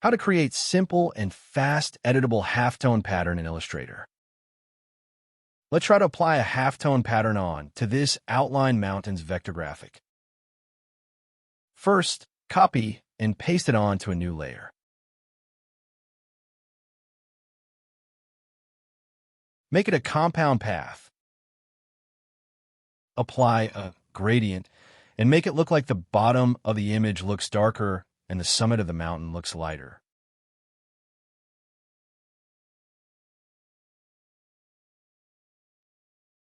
How to create simple and fast editable halftone pattern in Illustrator. Let's try to apply a halftone pattern on to this outline mountains vector graphic. First, copy and paste it on to a new layer. Make it a compound path. Apply a gradient and make it look like the bottom of the image looks darker and the summit of the mountain looks lighter.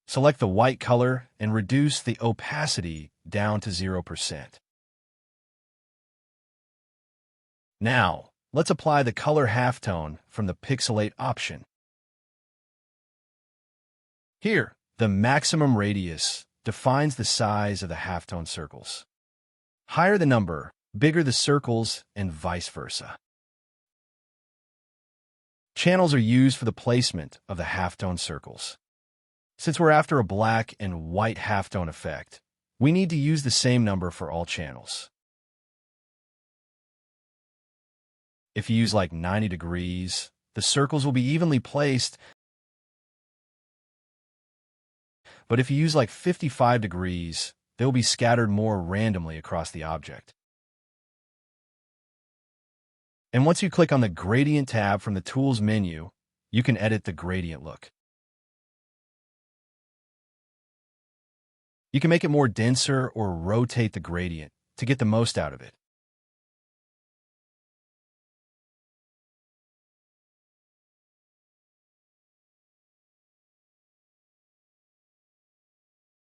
Select the white color and reduce the opacity down to 0%. Now, let's apply the color halftone from the Pixelate option. Here, the maximum radius defines the size of the halftone circles. Higher the number, bigger the circles, and vice versa. Channels are used for the placement of the halftone circles. Since we're after a black and white halftone effect, we need to use the same number for all channels. If you use like 90 degrees, the circles will be evenly placed, but if you use like 55 degrees, they'll be scattered more randomly across the object. And once you click on the Gradient tab from the Tools menu, you can edit the gradient look. You can make it more denser or rotate the gradient to get the most out of it.